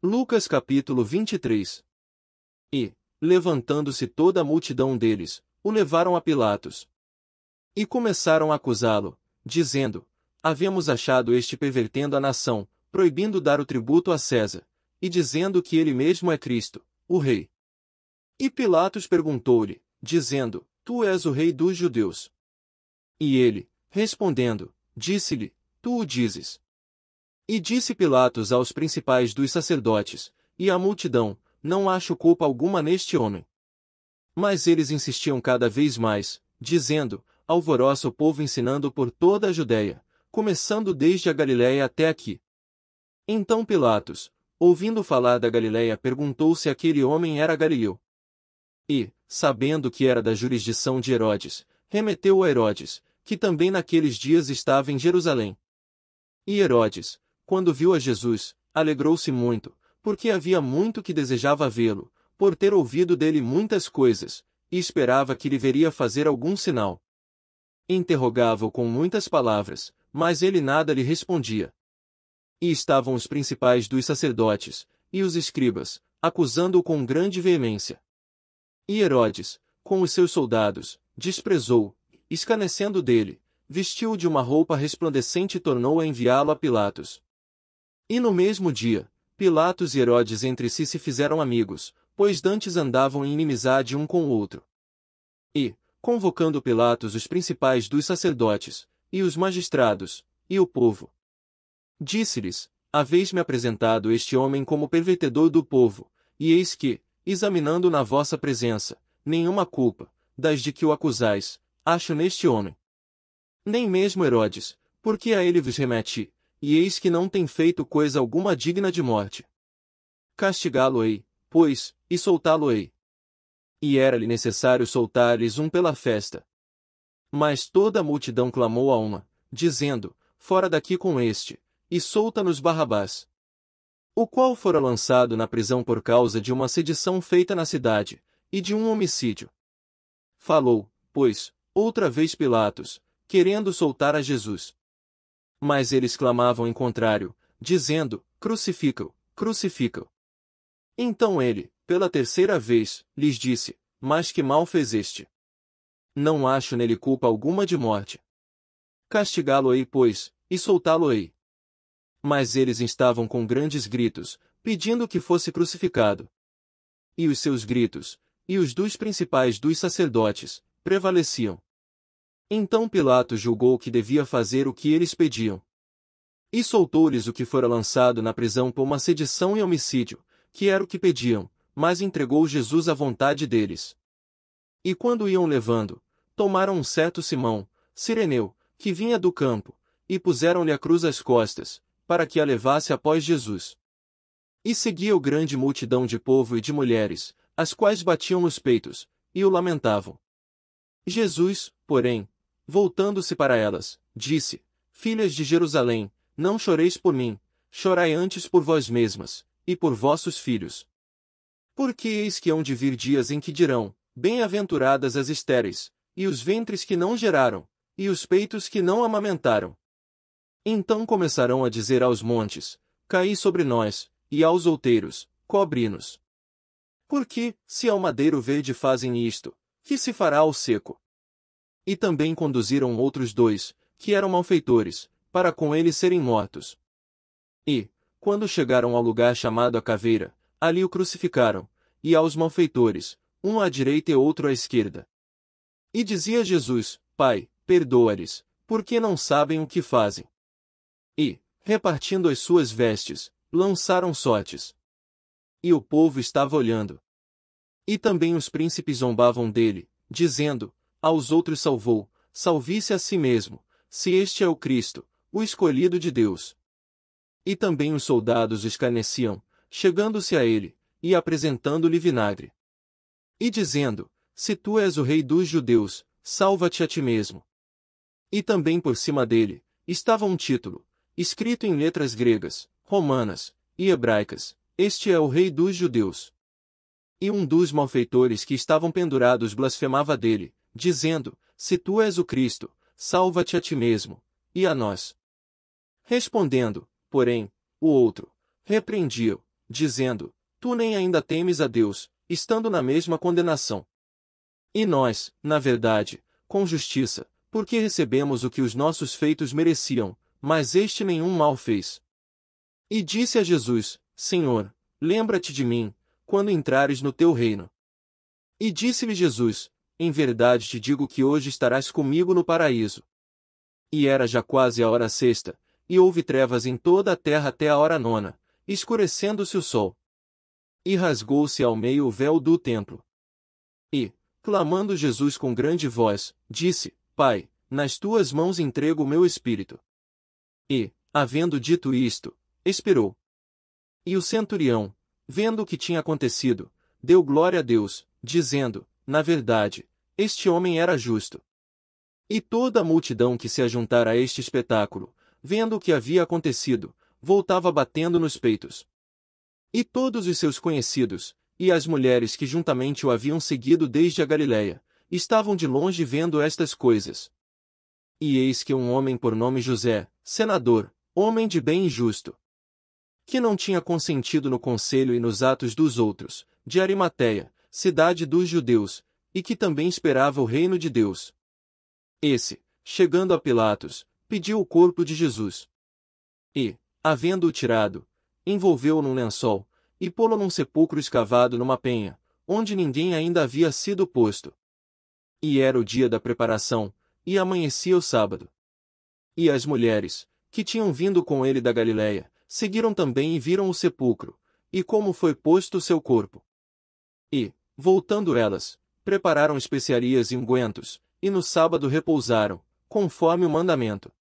Lucas capítulo 23. E, levantando-se toda a multidão deles, o levaram a Pilatos. E começaram a acusá-lo, dizendo: Havemos achado este pervertendo a nação, proibindo dar o tributo a César, e dizendo que ele mesmo é Cristo, o rei. E Pilatos perguntou-lhe, dizendo: Tu és o rei dos judeus? E ele, respondendo, disse-lhe: Tu o dizes. E disse Pilatos aos principais dos sacerdotes, e à multidão: Não acho culpa alguma neste homem. Mas eles insistiam cada vez mais, dizendo: Alvoroça o povo ensinando por toda a Judéia, começando desde a Galiléia até aqui. Então Pilatos, ouvindo falar da Galiléia, perguntou se aquele homem era galileu. E, sabendo que era da jurisdição de Herodes, remeteu a Herodes, que também naqueles dias estava em Jerusalém. E Herodes, quando viu a Jesus, alegrou-se muito, porque havia muito que desejava vê-lo, por ter ouvido dele muitas coisas, e esperava que lhe veria fazer algum sinal. Interrogava-o com muitas palavras, mas ele nada lhe respondia. E estavam os principais dos sacerdotes, e os escribas, acusando-o com grande veemência. E Herodes, com os seus soldados, desprezou, escarnecendo dele, vestiu-o de uma roupa resplandecente e tornou a enviá-lo a Pilatos. E no mesmo dia, Pilatos e Herodes entre si se fizeram amigos, pois dantes andavam em inimizade um com o outro. E, convocando Pilatos os principais dos sacerdotes, e os magistrados, e o povo, disse-lhes: Haveis-me apresentado este homem como pervertedor do povo, e eis que, examinando na vossa presença, nenhuma culpa, das de que o acusais, acho neste homem. Nem mesmo Herodes, porque a ele vos remeti, e eis que não tem feito coisa alguma digna de morte. Castigá-lo-ei, pois, e soltá-lo-ei. E era-lhe necessário soltar-lhes um pela festa. Mas toda a multidão clamou a uma, dizendo: Fora daqui com este, e solta-nos Barrabás. O qual fora lançado na prisão por causa de uma sedição feita na cidade, e de um homicídio. Falou, pois, outra vez Pilatos, querendo soltar a Jesus. Mas eles clamavam em contrário, dizendo: Crucifica-o, crucifica-o. Então ele, pela terceira vez, lhes disse: Mas que mal fez este? Não acho nele culpa alguma de morte. Castigá-lo-ei, pois, e soltá-lo-ei. Mas eles estavam com grandes gritos, pedindo que fosse crucificado. E os seus gritos, e os dos principais dos sacerdotes, prevaleciam. Então Pilatos julgou que devia fazer o que eles pediam. E soltou-lhes o que fora lançado na prisão por uma sedição e homicídio, que era o que pediam, mas entregou Jesus à vontade deles. E quando iam levando, tomaram um certo Simão, Cireneu, que vinha do campo, e puseram-lhe a cruz às costas, para que a levasse após Jesus. E seguia o grande multidão de povo e de mulheres, as quais batiam nos peitos, e o lamentavam. Jesus, porém, voltando-se para elas, disse: Filhas de Jerusalém, não choreis por mim, chorai antes por vós mesmas, e por vossos filhos. Porque eis que hão de vir dias em que dirão: Bem-aventuradas as estéreis, e os ventres que não geraram, e os peitos que não amamentaram. Então começarão a dizer aos montes: Caí sobre nós, e aos outeiros: Cobre-nos. Porque, se ao madeiro verde fazem isto, que se fará ao seco? E também conduziram outros dois, que eram malfeitores, para com eles serem mortos. E, quando chegaram ao lugar chamado a Caveira, ali o crucificaram, e aos malfeitores, um à direita e outro à esquerda. E dizia Jesus: Pai, perdoa-lhes, porque não sabem o que fazem. E, repartindo as suas vestes, lançaram sortes. E o povo estava olhando. E também os príncipes zombavam dele, dizendo: Aos outros salvou, salve-se a si mesmo, se este é o Cristo, o escolhido de Deus. E também os soldados escarneciam, chegando-se a ele, e apresentando-lhe vinagre. E dizendo: Se tu és o rei dos judeus, salva-te a ti mesmo. E também por cima dele, estava um título, escrito em letras gregas, romanas e hebraicas: Este é o rei dos judeus. E um dos malfeitores que estavam pendurados blasfemava dele, dizendo: Se tu és o Cristo, salva-te a ti mesmo, e a nós. Respondendo, porém, o outro, repreendia-o, dizendo: Tu nem ainda temes a Deus, estando na mesma condenação. E nós, na verdade, com justiça, porque recebemos o que os nossos feitos mereciam, mas este nenhum mal fez. E disse a Jesus: Senhor, lembra-te de mim, quando entrares no teu reino. E disse-lhe Jesus: Em verdade te digo que hoje estarás comigo no paraíso. E era já quase a hora sexta, e houve trevas em toda a terra até a hora nona, escurecendo-se o sol. E rasgou-se ao meio o véu do templo. E, clamando Jesus com grande voz, disse: Pai, nas tuas mãos entrego o meu espírito. E, havendo dito isto, expirou. E o centurião, vendo o que tinha acontecido, deu glória a Deus, dizendo: Na verdade, este homem era justo. E toda a multidão que se ajuntara a este espetáculo, vendo o que havia acontecido, voltava batendo nos peitos. E todos os seus conhecidos, e as mulheres que juntamente o haviam seguido desde a Galiléia, estavam de longe vendo estas coisas. E eis que um homem por nome José, senador, homem de bem e justo, que não tinha consentido no conselho e nos atos dos outros, de Arimateia, cidade dos judeus, e que também esperava o reino de Deus. Esse, chegando a Pilatos, pediu o corpo de Jesus. E, havendo-o tirado, envolveu-o num lençol, e pô-lo num sepulcro escavado numa penha, onde ninguém ainda havia sido posto. E era o dia da preparação, e amanhecia o sábado. E as mulheres, que tinham vindo com ele da Galiléia, seguiram também e viram o sepulcro, e como foi posto o seu corpo. E, voltando elas, prepararam especiarias e ungüentos, e no sábado repousaram, conforme o mandamento.